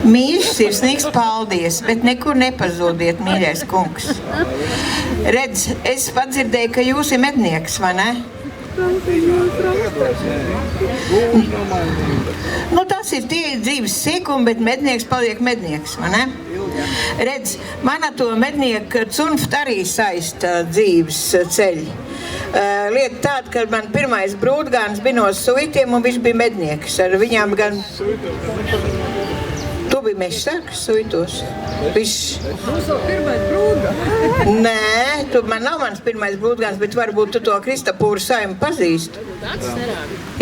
Mīļš, sirsnīgs paldies, bet nekur nepazūdiet, mīļais kungs. Redz, es padzirdēju, ka jūs ir mednieks, vai ne? Nu, tas ir tie dzīves sīkumi, bet mednieks paliek mednieks, vai ne? Redz, man ar to mednieku cunft arī saista dzīves ceļi. Lieta tāda, ka man pirmais brūdgāns bija no suitiem un viņš bija mednieks. Ar viņām gan... Tu biji mežsargs suitos? Viņš... Mūsu pirmais brūdgāns? Nē, man nav mans pirmais brūdgāns, bet varbūt tu to Kristapūru saimu pazīsti.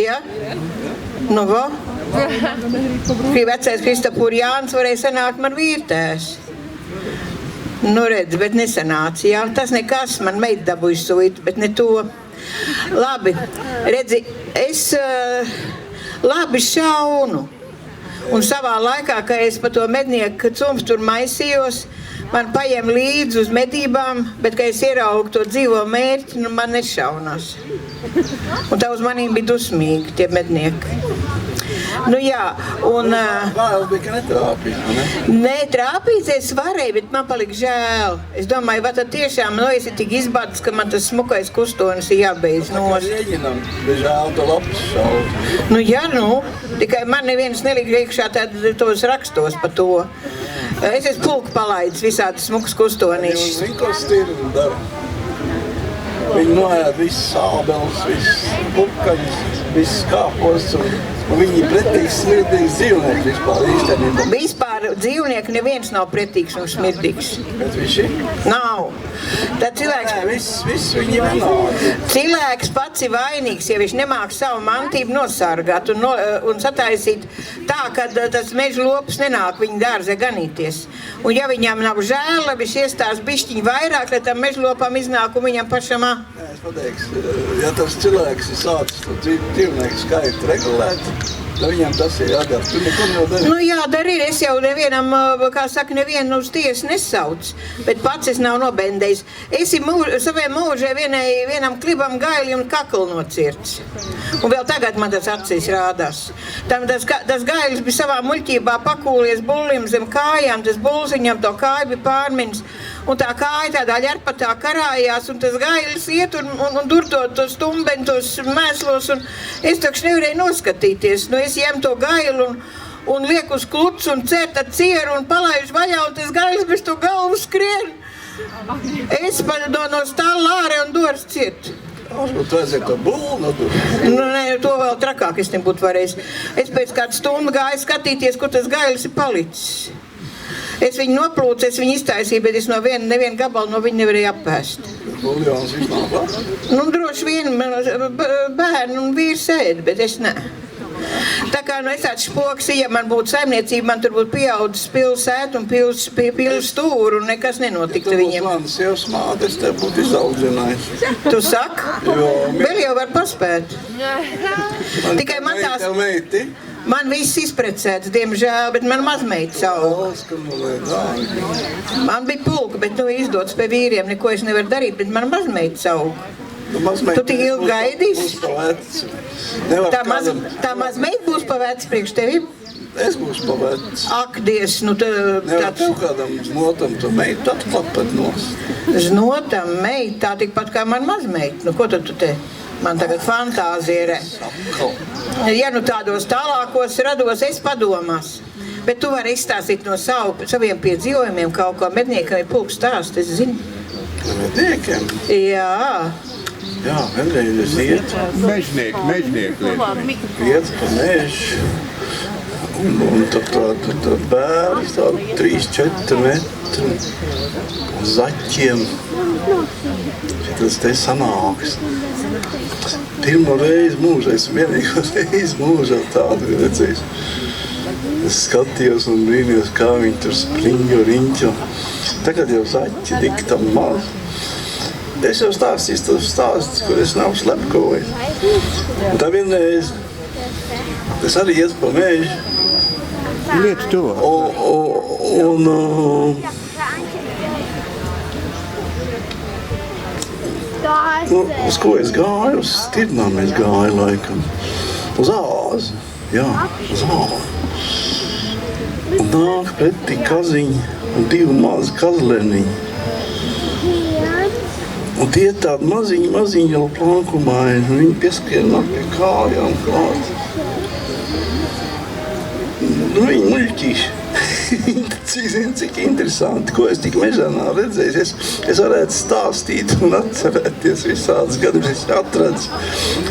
Jā? Nu, vo? Vecais Kristapūra Jānis varēja sanākt man vīrtēs. Nu, redz, bet nesanāca, jā. Tas nekas, man meita dabūja suitu, bet ne to. Labi, redzi, es labi šaunu. Un savā laikā, kad es pa to mednieku cumstu tur maisījos, man paiem līdzi uz medībām, bet, kad es ieraugu to dzīvo mērķi, nu, man nešaunās. Un tā uz manīm bija dusmīgi, tie mednieki. Nu jā, un... Vēl bija, ka netrāpīja, ne? Nē, trāpīt es varēju, bet man palika žēl. Es domāju, vai tad tiešām, nu, esi tik izbadis, ka man tas smukais kustonis ir jābeidz nost. Rēģinam, bija žēl to lapas šaut. Nu, jā, nu, tikai man neviens nelika iekšā tos rakstos par to. Es esmu pulku palaidis visādi smukus kustonīšus. Viņi ko stirni dara. Viņi noēd visus sābelus, visus pukaņus, visus kāpos, un viņi ir pretīgs, smirdīgs dzīvnieks vispār īstenībā. Vispār dzīvnieki neviens nav pretīgs un smirdīgs. Bet viņš ir? Nav. Tad cilvēks... Nē, viss viņi vienādi. Cilvēks pats ir vainīgs, ja viņš nemāk savu mantību nosargāt un sataisīt tā, ka tas meža lops nenāk viņa dārzē ganīties. Un ja viņam nav žēl, lai viņš iestās bišķiņ vairāk, lai tam meža lopam iznāk un viņam pašam... Nē, es pateikšu, ja tas cilvēks ir sācis to dzīvnieku skaitu regulēt, tad viņam tas ir jādara. Tu neko nevar. Nu jādara ir, es jau nevienam, kā saka, nevienu uz tiesu nesauc, bet pats es nav nobendējis. Es saviem mūžē vienam klibam gaili un kaklu nocirts. Un vēl tagad man tas acīs rādās. Tas gailis bija savā muļķībā pakūlies bullim zem kājām, tas bulls viņam to kāju bija pārminis. Un tā kāja tādā ļarpatā karājās, un tas gailis iet un dur to stumbeni, tos mēslos, un es takšu nevarēju noskatīties. Nu, es jem to gailu un lieku uz kluts un cērt ar cieru un palaižu vaļā, un tas gailis bez to galvu skrien. Es no stāla ārē un dors ciet. Tu aiziet to bullu nodur? Nu, nē, to vēl trakāk es nebūtu varējis. Es pēc kādu stundu gāju skatīties, kur tas gailis ir palicis. Es viņu noplūcu, es viņu iztaisīju, bet es nevienu gabalu no viņa nevarēju apēst. Buljons viņš nav klāt? Nu, droši vien bērni un vīrs ēd, bet es ne. Tā kā es tāds špoks, ja man būtu saimniecība, man tur būtu pieaudzis pilsētu un pils stūru un nekas nenotiktu viņiem. Ja tu būtu manas sievas māte, es tev būtu izaudzinājis. Tu saki? Jo. Vēl jau var paspēt. Tikai man tās... Tev meiti? Man viss izprecēts, diemžēl, bet man mazmeita auga. Man bija pulka, bet nu izdots pie vīriem, neko es nevaru darīt, bet man mazmeita auga. Tu tik ilgi gaidīsi? Tā mazmeita būs pa veci priekš tevi? Es būšu pa veci. Ak, Dievs, nu Nevar kaut kādam znotam to meitu atklāt pat nost. Znotam meita, tā tikpat kā man mazmeita. Nu, ko tad tu te? Man tagad fantāzija. Ja nu tādos tālākos rados, es padomās. Bet tu vari izstāstīt no saviem piedzīvojumiem kaut ko. Medniekam ir pulks stāst, es zinu. Medniekiem? Jā. Jā, vienreiz es iet. Mežnieki. Iet pa mežu. Un tad bērns tādu 3-4 metru zaķiem. Tas te sanāks. Pirmo reizi mūžā, es vienīgo reizi mūžā tādu redzēju. Es skatījos un brīnījos, kā viņi tur spriņo, riņķo. Tagad jau zaķi tik tam maz. Es jau stāstīju tos stāstus, kur es nav slepkoju. Un tā vienreiz es arī iet pa mežu. Lietu to. Uz ko es gāju? Uz Stirnām es gāju laikam. Uz āzi. Jā, uz āzi. Un nāk pretī kaziņi un 2 mazi kazleniņi. Un tie tādi maziņi jau plankumaini, un viņi pieskrien nāk pie kājām klāt. Nu, viņi muļķīši. Cik interesanti, ko es tik mežā nav redzējis. Es varētu stāstīt un atcerēties visādas gadus. Es atradzu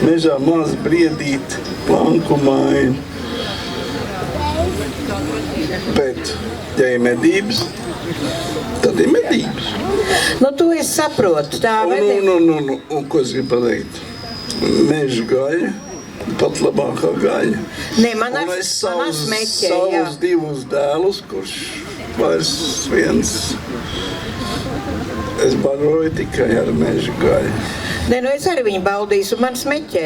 mežā mazi briedīti, plankumaini. Bet, ja ir medības, tad ir medības. Nu, to es saprotu. Tā Un ko es gribu pateikt? Meža gaļa, pat labākā gaļa. Nē, man Un es smēķē, jā. savus 2 dēlus, kurš vairs viens, es baroju tikai ar meža gaļu. Nē, nu es arī viņu baudīju, un man smeķē.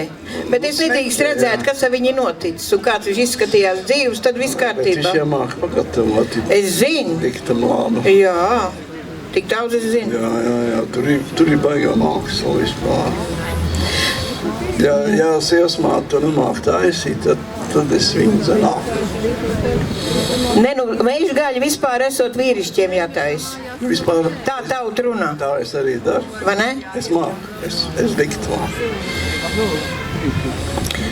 Bet es nedrīkst redzēt, kas ar viņu noticis, un kāds viņš izskatījās dzīvs, tad viss Bet kārtībā. viņš jau māk pagatavot. Es zinu. Tik tam labu. Jā, tik daudz es zinu. Jā, tur ir baigā māksla vispār. Ja sievas māte to nemāk taisīt, tad es viņu zinām. Nē, nu, meža gaļa vispār esot vīrišķiem jātaisa. Vispār Tā tauta runā, tā es arī daru. vai ne? Es māku, es diktu māku.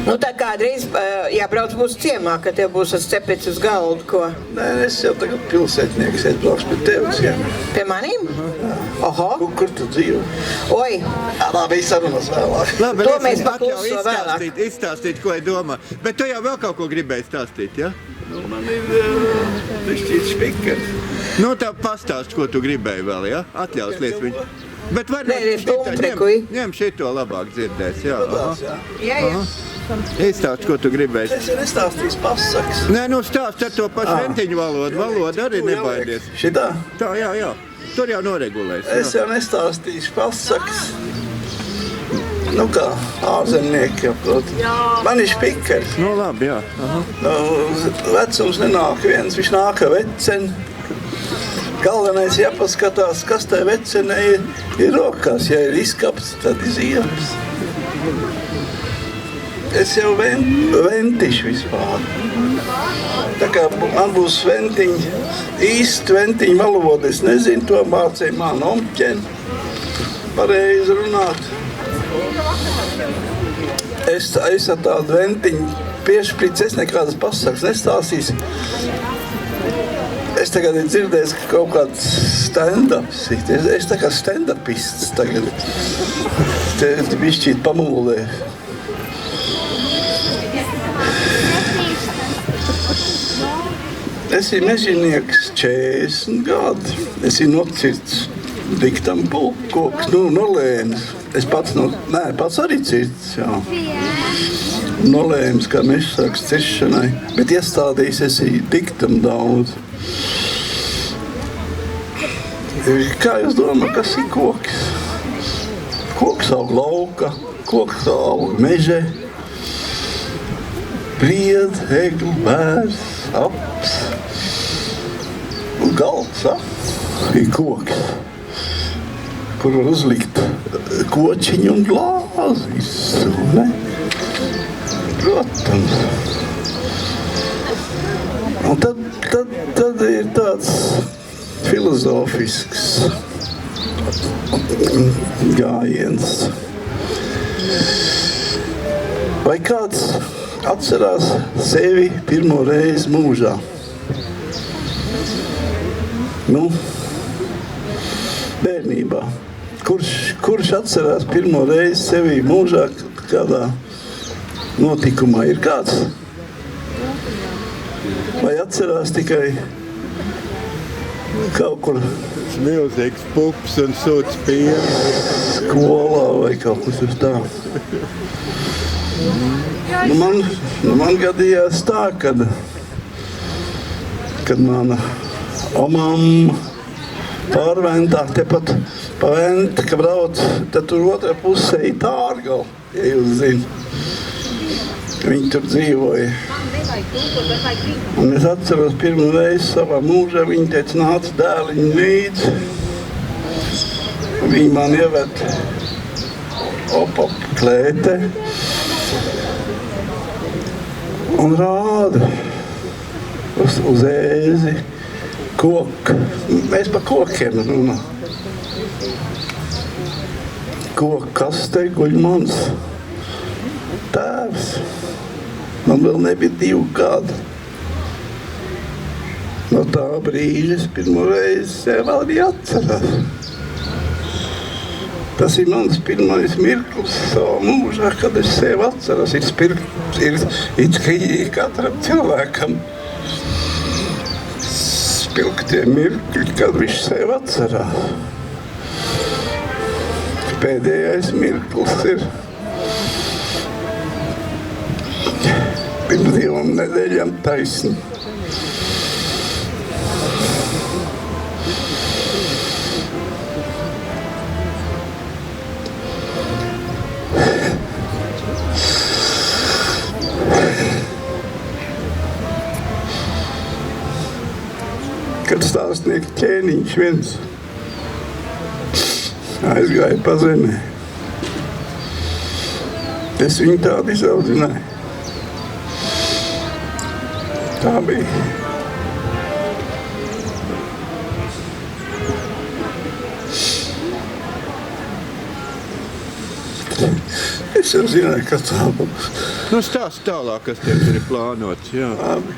Nu, tā kādreiz jābrauc mūsu ciemā, ka tev būs ar cepeci uz galdu, ko? Nē, es jau tagad pilsētnieks, es braukšu pie tevis, jā. Pie manīm? Oho. Kur tu dzīvo? Oi, Labi, sarunas vēlāk. Labi, To es mēs jums pakluso atļauju vēlāk. izstāstīt, ko es domāju. Bet tu jau vēl kaut ko gribēji stāstīt, ja? Nu, man ir višķīt špikers. Nu, tā pastāst, ko tu gribēji vēl, ja? Atļaus liet viņu. Bet var Nē, tumprekuj. ņem šito labāk dzirdēs, jā. Padās, jā. jā. Izstāst, ko tu gribēji. Es jau nestāstīju pasakas. Nē, nu stāst ar to pašu ventiņu valodu. Valoda arī nebaidies. Šitā? Tā, jā. Tur jau noregulēs. Es jau nestāstīšu pasakas. Nu kā, ārzemnieki, man ir špikers. Nu, labi, jā. Aha. Vecums nenāk viens, viņš nāk ar veceni. Galvenais jāpaskatās, kas tai vecenei ir rokās. Ja ir izkapts, tad ir ziemas. Es jau ventišu vispār. Tā kā man būs ventiņi, īsti ventiņu valoda, es nezinu, to mācīja man omķeni. Pareizi runāt. Es ar tādu ventiņu piešpricu, es nekādas pasakas nestāstīšu. Es tagad ir dzirdējis, ka kaut kāds stand-ups. Es tā kā stand-upists tagad. Te bišķīt pamūlē. Es esmu mežinieks 40 gadi. Es esmu nocirts diktam koks, nolēms. Es pats arī cirts, jā. Nolēms, kā mežs sāks ciršanai. Bet iestādījis esi diktam daudz. Kā jūs domājat, kas ir koks? Koks aug lauka, koks aug mežē. Bried, egli, bērs, aps. Un galds, ir koks, kur var uzlikt kočiņu un glāzi visu, ne? Protams. Un tad ir tāds filozofisks gājiens. Vai kāds atcerās sevi pirmo reizi mūžā? Nu, bērnībā. Kurš atcerās pirmo reizi sevi mūžā kādā notikumā? Ir kāds? Vai atcerās tikai kaut kur Milzīgs pups un sūds pienu. skolā vai kaut kas uz tā? Man gadījās tā, kad mana omamma pārventā, tepat pa venti, ka brauc, tad tur otrā pusē ir Tārgala, ja jūs zina. Viņi tur dzīvoja. Un es atceros pirmo reizi savā mūžā, viņi teica, nāc dēliņu līdzi. Viņi man ieved op klētē un rāda. uz ēzi, koku. Mēs par kokiem runājam. Koku kastē guļ mans tēvs. Man vēl nebija 2 gadi. No tā brīža es pirmo reizi sev arī atceros. Tas ir mans pirmais mirklis savā mūžā, kad es sev atceros. Ir katram cilvēkam spilgtie mirkļi, kad viņš sev atcerās. Pēdējais mirklis ir pirms 2 nedēļām taisni. Kad stāstnieka ķēniņš viens aizgāja pa zemē. Es viņu tādu izaudzināju. Tā bija. Es jau zināju, ka tā būs. Nu, stāst tālāk, kas tev tur ir plānots, jā. Labi.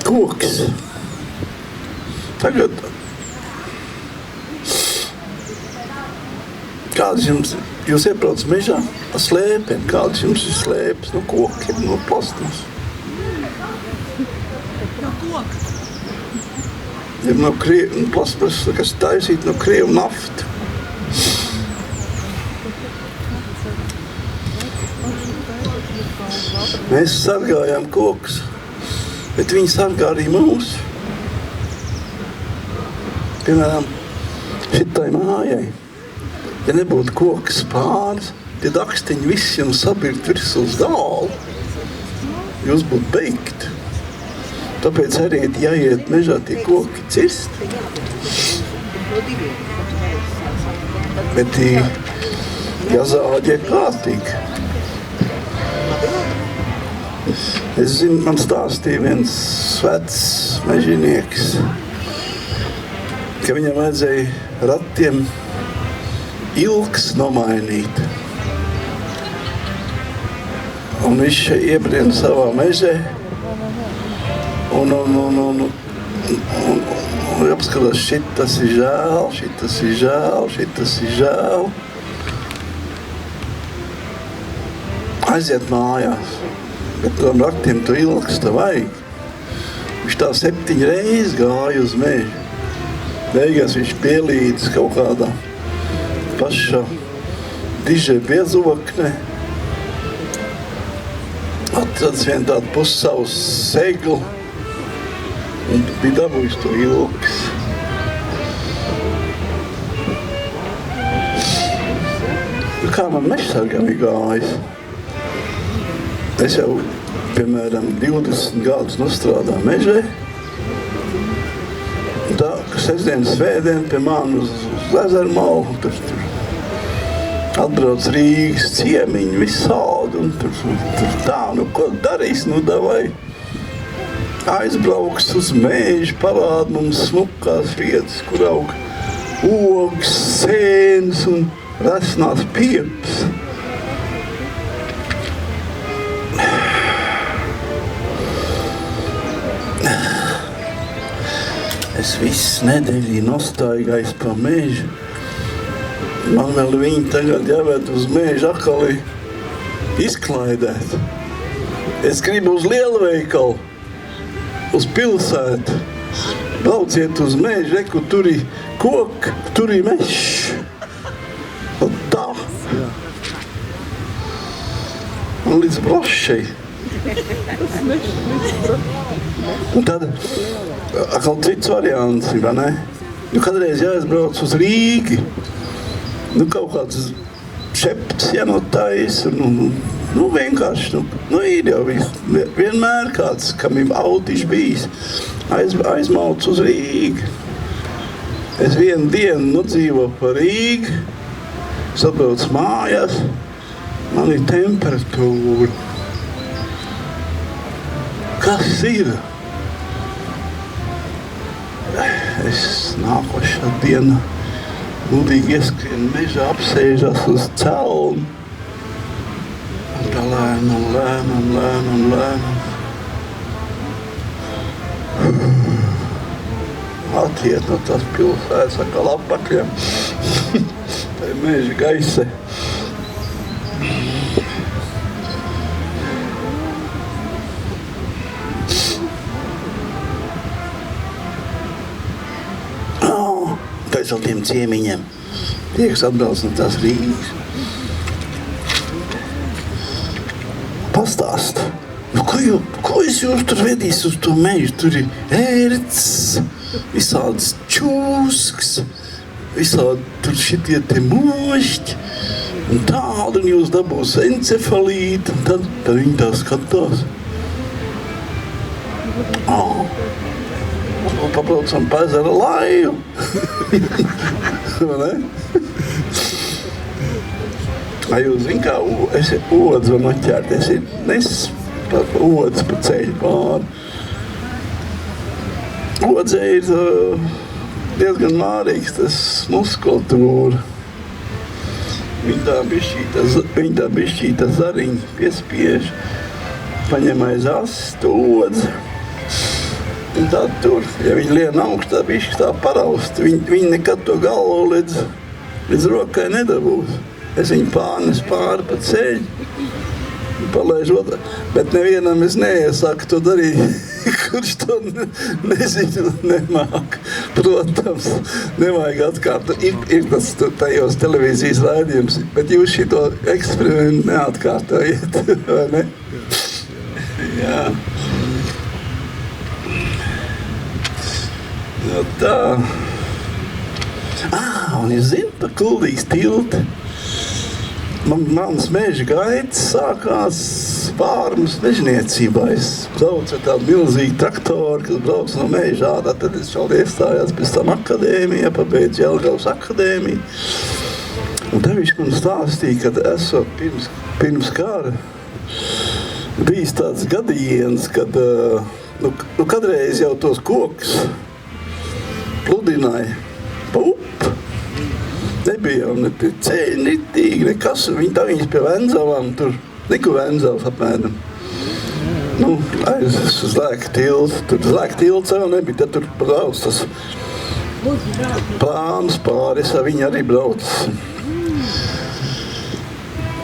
Koks. Tagad kādas jums, jūs iebrauc mežā ar slēpēm, kādas jums ir slēpes no kokiem, no plasmas? No koka. Ir no plasmas, kas taisīt no krievu nafta. Mēs sargājām kokus, bet viņi sargā arī mūs. Piemēram, šitai mājai, ja nebūtu kokas pāris, tie dakstiņi visi jums sabirt virsū uz galvu, jūs būtu beigti. Tāpēc arī jāiet mežā tie koki cirst. Bet jāzāģē kārtīgi. Es zinu, man stāstīja viens vecs mežinieks, ka viņam vajadzēja ratiem ilgs nomainīt. Un viņš iebrien savā mežē un apskatās, šitas ir žēl, šitas ir žēl, šitas ir žēl. Aiziet mājās, bet tam ratiem tu ilgsta vajag. Viņš tā 7 reizes gāja uz mežu. Beigās viņš pielīdz kaut kādā paša dižē biezokne. Atradis vien tādu pussavus seglu un bija dabūjis to ilgs. Kā man mežsargam ir gājis? Es jau, piemēram, 20 gadus nostrādāju mežē. Tā, ka sestdienas svētdien pie mani uz ezeru malu, tur atbrauc Rīgas ciemiņi visādi, un tur tā, nu ko darīs, nu davai aizbrauks uz mežu, parāda mums smukās vietas, kur aug ogas, sēnes un resnās piepas. Es visu nedēļu nostaigājos pa mežu. Man vēl viņi tagad jāvērt uz mežu atkal izklaidēt. Es gribu uz lielveikalu, uz pilsētu. Brauciet uz mežu, reku, tur ir koki, tur ir mežs. Un tā. Un līdz brošai. Un tad atkal cits variants, vai ne? Nu, kādreiz jāizbrauc uz Rīgi. Nu, kaut kāds šepts jānotaisa. Nu, vienkārši, nu, ir jau vienmēr kāds, kam ir autiņš bijis, aizmauc uz Rīgu. Es vienu dienu dzīvoju pa Rīgu, sabrauc mājās, Man ir temperatūra. Kas ir? Es nākošā diena mudīgi ieskrien mežā, apsēžas uz celmu. Un tā lēnam. Attiet no tās pilsētas atkal apakaļ. Tā ir meža gaisa. Pēc vēl tiem ciemiņiem. Tie, kas atbrauc no tās Rīgas. Pastāst. Nu, ko es jūs tur vedīs uz to mežu? Tur ir ērts, visādas čūsks, visādi tur šitie te mošķi. Un tādu, un jūs dabūs encefalīti. Un tad viņi tā skatās. Pabraucam pa ezera laivu. Vai ne? Vai jūs zin, kā odz var noķerties? Odz pa ceļu pāri. Odzē ir diezgan mārīgs tas muskulatūra. Viņa tā bišķīta zariņa piespiež, paņem aiz astu odzi. Un tā tur, ja viņi lien augstā bišķi tā paraust, viņi nekad to galvu līdz rokai nedabūs. Es viņu pārnes pāri pa ceļu, palaižu otrā. Bet nevienam es neiesaku to darīt, kurš to nezinu un nemāk. Protams, nevajag atkārtot. Ir tas tajos televīzijas raidījums, bet jūs šito eksperimentu neatkārtojiet, vai ne? Jā. No tā. Un jūs zināt par Kuldīgas tilti? Mans meža gaitas sākās Vārmas mežniecībā. Es braucu ar tādu milzīgu traktoru, kas brauc no meža ārā. Tad es šādi iestājās pēc tam akadēmijā, pabeidzu Jelgavas akadēmiju. Un te viņš man stāstīja, kad esot pirms kara bijis tāds gadījiens, kad kadreiz jau tos kokus pludināja pa upi. Nebija jau ne ceļi, nitīgi, nekas. Viņas pie Venzavām tur, neku Venzavas apmēram. Aiz Zlēka tilts. Tur Zlēka tilts jau nebija, tad tur brauc tas plāns pāri, es ar viņu arī brauc.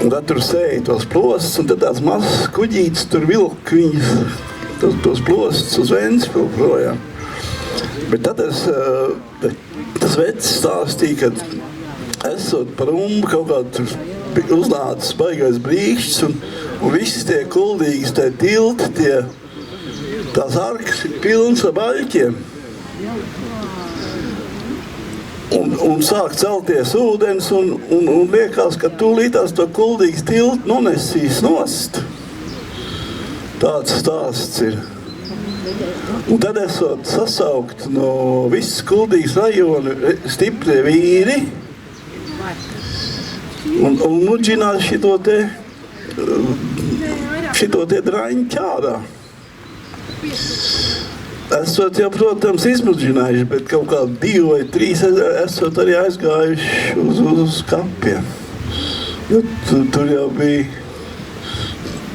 Un tad tur sēja tos plostus, un tad tāds mazs kuģītis tur vilk viņas, tos plostus uz Ventspili projām. Bet tad tas vecs stāstīja, ka esot par umbu kaut kādu uznācis baigais brīkšķis un visi tie Kuldīgas, tie tilti, tās arkas ir pilns ar baļķiem. Un sāk celties ūdens un liekas, ka tūlītās to Kuldīgas tiltu nonesīs nost. Tāds stāsts ir. Un tad esot sasaukt no visas Kuldīgas rajona stiprie vīri un mudžināt šito te draņķi ārā. Esot jau, protams, izmudžinājuši, bet kaut kā 2 vai 3 esot arī aizgājuši uz kapiem. Jo tur jau bija,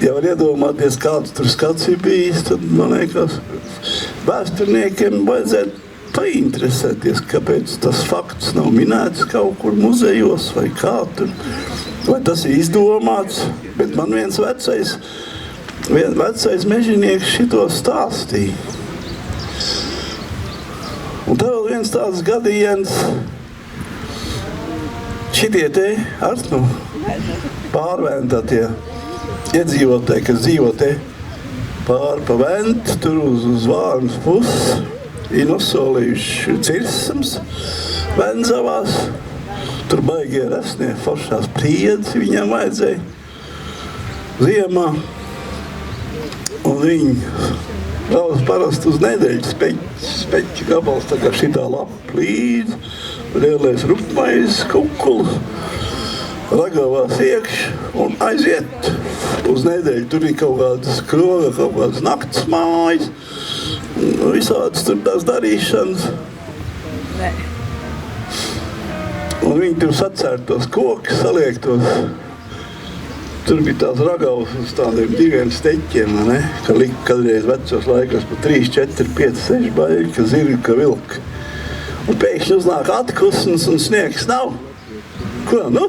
ja var iedomāties, kāds tur skats ir bijis, tad man liekas, vēsturniekiem vajadzētu painteresēties, kāpēc tas fakts nav minēts kaut kur muzejos vai kā tur. Vai tas ir izdomāts, bet man viens vecais mežinieks šito stāstīja. Un tā vēl viens tāds gadījums, šitie te pārventā iedzīvotāji, kas dzīvo te pāri pa Ventu, tur uz Vārmas puses, ir nosolījuši cirsams Venzavās. Tur baigie resnie foršās priedzi viņam vajadzēja ziemā. Un viņi brauc parasti uz nedēļu speķi gabals, tā kā šitā lapa plīdz, lielais rupmais kukuls. ragavās iekš un aiziet uz nedēļu. Tur ir kaut kādas kroga, kaut kādas naktas mājas, visādas tur tās darīšanas. Un viņi tur sacēr tos kokus, saliek tos. Tur bija tās ragavas uz tādiem 2 steķiem, ne? Ka lika kādreiz vecos laikos pa 3, 4, 5, 6 baigi, ka zirgi, ka vilki. Un pēkšņi uznāk atkusnes un sniegs nav. Ko, nu?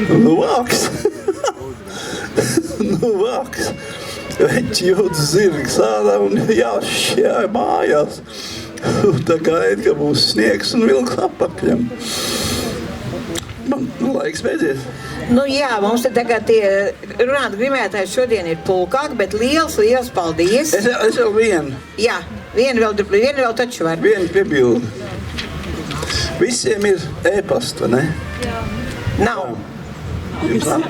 Nu vāks. Nu vāks. Veči jūtas zirgs ārā un jāšķē mājās. Tā gaida, ka būs sniegs un vilks apakļam. Man laiks beidzies. Nu jā, mums te tagad tie runāt grimētājs šodien ir pulkāk, bet liels paldies. Es vēl vienu. Jā, vienu vēl taču var. Vienu piebildi. Visiem ir e-pasta, ne? Nav. Jums nav?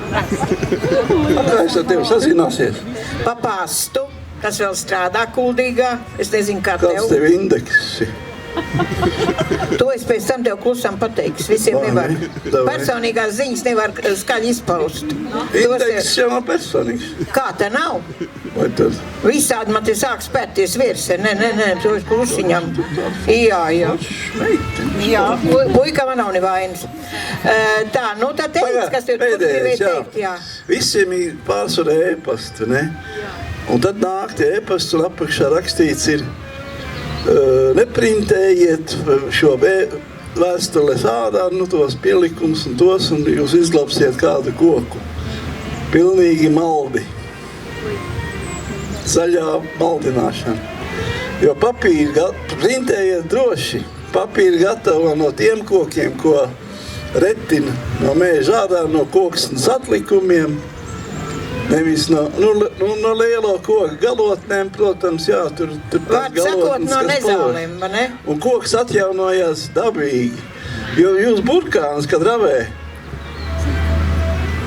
Kā es ar tevi sazināsies? Pa pastu, kas vēl strādā Kuldīgā. Es nezinu, kā Kāds tev. tev indeks? To es pēc tam tev klusam pateiks. Visiem nevar. Davai. Personīgās ziņas nevar skaļi izpaust. Indeks jau nav personīgs. Kā tā nav? Vai tad? Visādi man te sāk spērties virsē. Nē, to es klusiņam. Jā. Jā, puika man nav nevainas. Tā, nu tā teic, kas tev Pēdējais, teikt, jā. Visiem ir pārsvarā e-pasta, ne? Un tad nāk tie e-pasta un apakšā rakstīts ir neprintējiet šo vēstules ārā, nu tos pielikumus un tos, un jūs izglābsiet kādu koku. Pilnīgi maldi. Zaļā maldināšana. Jo papīri printējiet droši. Papīri gatavo no tiem kokiem, ko retina no mēža ārā, no koksnes atlikumiem. Nevis no lielo koku galotnēm, protams, jā, tur Vārds sakot, no nezālēm, vai ne? Un koks atjaunojās dabīgi, jo jūs burkānus, kad ravē,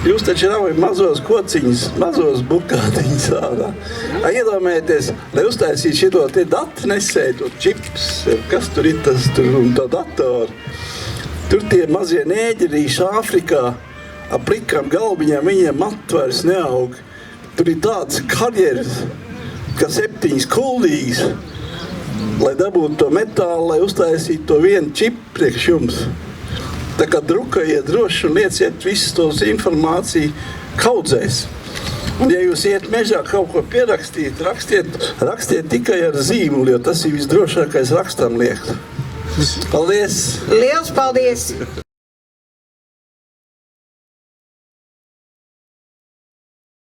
jūs taču ravē mazos kociņus, mazos burkātiņus ārā. Iedomājieties, lai uztaisītu šito te datu nesēju, to čips, kas tur ir tas, tur un to datoru. Tur tie mazie nēģerīši Āfrikā, ap plikām galviņām viņiem matu vairs neaug. Tur ir tāds karjeras, ka 7 kuldīgas, lai dabūtu to metālu, lai uztaisītu to vienu čipu priekš jums. Tā kā drukajiet droši un lieciet visu tos informāciju kaudzēs. Un ja jūs iet mežā kaut ko pierakstīt, rakstiet tikai ar zīmuli, jo tas ir visdrošākais rakstam liekt. Paldies! Liels paldies!